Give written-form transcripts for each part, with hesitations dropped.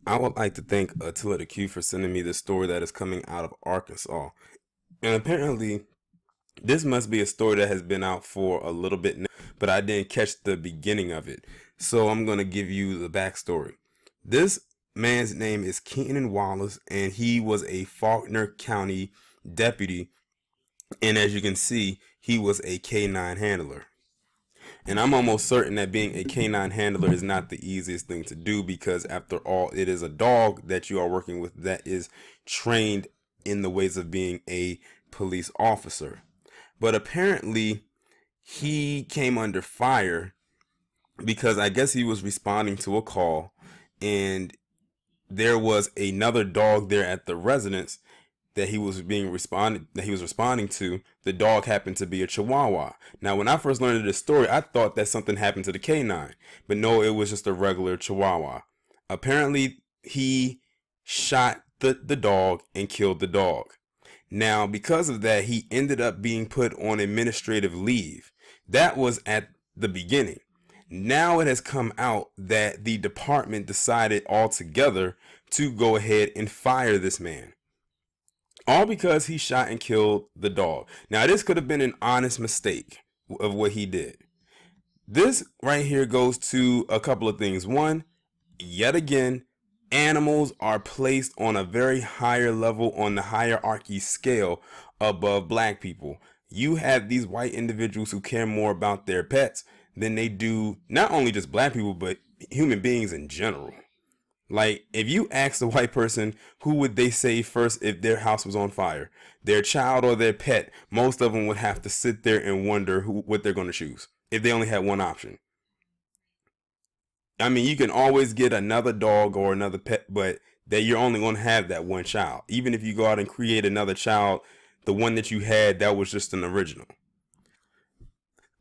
I would like to thank Attila the Q for sending me this story that is coming out of Arkansas. And apparently, this must be a story that has been out for a little bit now, but I didn't catch the beginning of it. So I'm going to give you the backstory. This man's name is Keenan Wallace, and he was a Faulkner County deputy. And as you can see, he was a K9 handler. And I'm almost certain that being a canine handler is not the easiest thing to do because, after all, it is a dog that you are working with that is trained in the ways of being a police officer. But apparently, he came under fire because I guess he was responding to a call, and there was another dog there at the residence that he was responding to. The dog happened to be a Chihuahua. Now, when I first learned of this story, I thought that something happened to the canine, but no, it was just a regular Chihuahua. Apparently, he shot the dog and killed the dog. Now, because of that, he ended up being put on administrative leave. That was at the beginning. Now it has come out that the department decided altogether to go ahead and fire this man, all because he shot and killed the dog. Now, this could have been an honest mistake of what he did. This right here goes to a couple of things. One, yet again, animals are placed on a very higher level on the hierarchy scale above black people. You have these white individuals who care more about their pets than they do not only just black people, but human beings in general. Like, if you ask a white person who would they save first if their house was on fire, their child or their pet, most of them would have to sit there and wonder what they're going to choose if they only had one option. I mean, you can always get another dog or another pet, but that you're only going to have that one child. Even if you go out and create another child, the one that you had, that was just an original.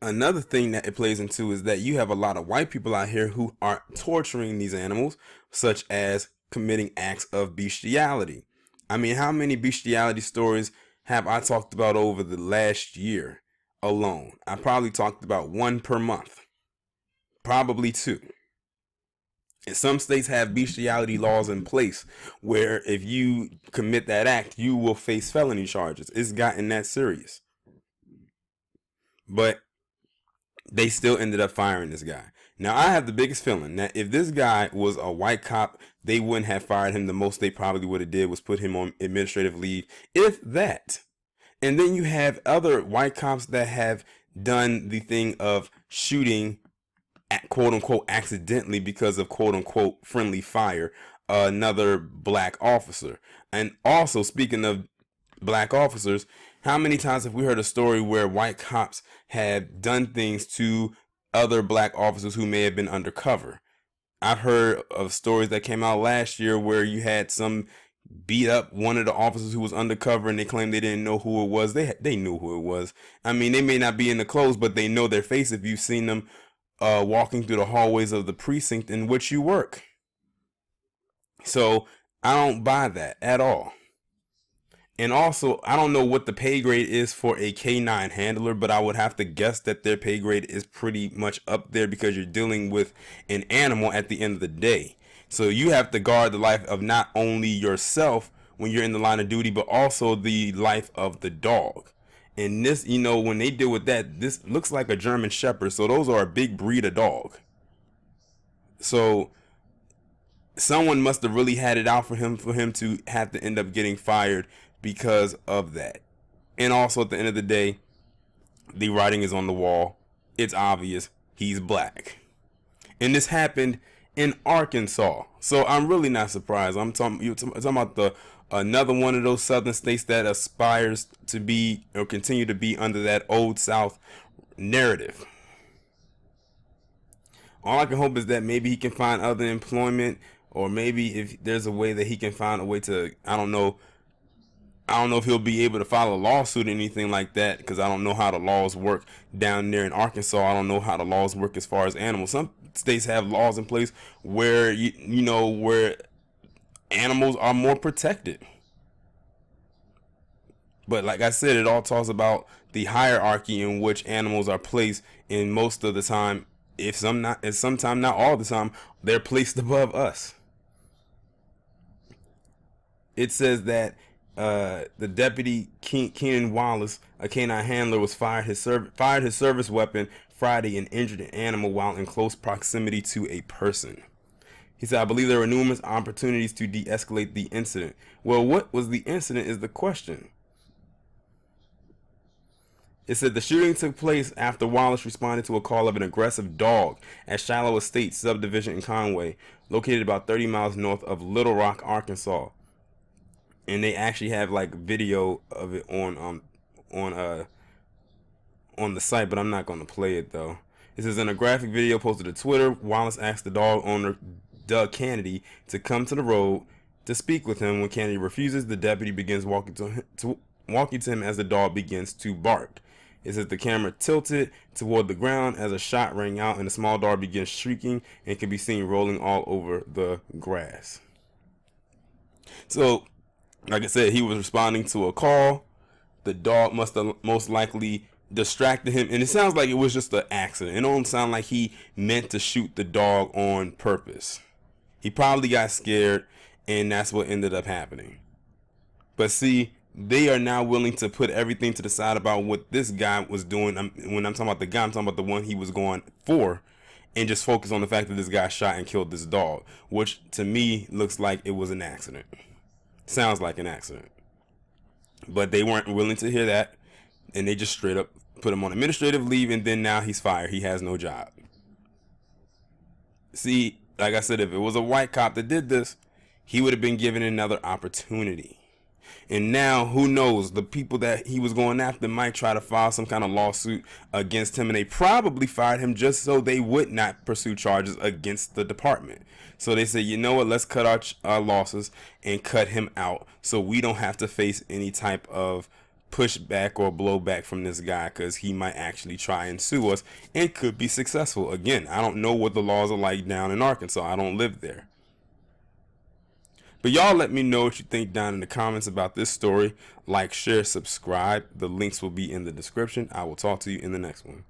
Another thing that it plays into is that you have a lot of white people out here who are torturing these animals, such as committing acts of bestiality. I mean, how many bestiality stories have I talked about over the last year alone? I probably talked about one per month, probably two. And some states have bestiality laws in place where if you commit that act, you will face felony charges. It's gotten that serious. But they still ended up firing this guy. Now, I have the biggest feeling that if this guy was a white cop, they wouldn't have fired him. The most they probably would have did was put him on administrative leave, if that. And then you have other white cops that have done the thing of shooting at quote unquote accidentally because of quote unquote friendly fire another black officer. And also, speaking of black officers, how many times have we heard a story where white cops have done things to other black officers who may have been undercover? I've heard of stories that came out last year where you had some beat up one of the officers who was undercover, and they claimed they didn't know who it was. They knew who it was. I mean, they may not be in the clothes, but they know their face if you've seen them walking through the hallways of the precinct in which you work. So I don't buy that at all. And also, I don't know what the pay grade is for a K9 handler, but I would have to guess that their pay grade is pretty much up there because you're dealing with an animal at the end of the day. So you have to guard the life of not only yourself when you're in the line of duty, but also the life of the dog. And this, when they deal with that, this looks like a German Shepherd. So those are a big breed of dog. So someone must have really had it out for him to have to end up getting fired because of that. And also, at the end of the day, the writing is on the wall. It's obvious he's black. And this happened in Arkansas. So I'm really not surprised. You're talking about another one of those southern states that aspires to be or continue to be under that old South narrative. All I can hope is that maybe he can find other employment, or maybe if there's a way that he can find a way to, I don't know if he'll be able to file a lawsuit or anything like that, because I don't know how the laws work down there in Arkansas. I don't know how the laws work as far as animals. Some states have laws in place where where animals are more protected. But like I said, it all talks about the hierarchy in which animals are placed, and most of the time, if sometimes not all the time, they're placed above us. it says that the deputy Keenan Wallace, a canine handler, was fired his service weapon Friday and injured an animal while in close proximity to a person. He said, I believe there were numerous opportunities to de-escalate the incident. Well, what was the incident is the question. It said the shooting took place after Wallace responded to a call of an aggressive dog at Shiloh Estates subdivision in Conway, located about 30 miles north of Little Rock, Arkansas. And they actually have like video of it on the site, but I'm not going to play it though. It says in a graphic video posted to Twitter, Wallace asked the dog owner Doug Kennedy to come to the road to speak with him. When Kennedy refuses, the deputy begins walking to him as the dog begins to bark. It says the camera tilted toward the ground as a shot rang out and the small dog begins shrieking and can be seen rolling all over the grass. So, like I said, he was responding to a call. The dog must have most likely distracted him, and it sounds like it was just an accident. It don't sound like he meant to shoot the dog on purpose. He probably got scared, and that's what ended up happening. But see, they are now willing to put everything to the side about what this guy was doing. When I'm talking about the guy, I'm talking about the one he was going for, and just focus on the fact that this guy shot and killed this dog, which to me looks like it was an accident. Sounds like an accident. But they weren't willing to hear that, and they just straight up put him on administrative leave, and then now he's fired. He has no job. See, like I said, if it was a white cop that did this, he would have been given another opportunity. And now, who knows, the people that he was going after might try to file some kind of lawsuit against him, and they probably fired him just so they would not pursue charges against the department. So they said, you know what, let's cut our losses and cut him out so we don't have to face any type of pushback or blowback from this guy, because he might actually try and sue us and could be successful. Again, I don't know what the laws are like down in Arkansas. I don't live there. But y'all let me know what you think down in the comments about this story. Like, share, subscribe. The links will be in the description. I will talk to you in the next one.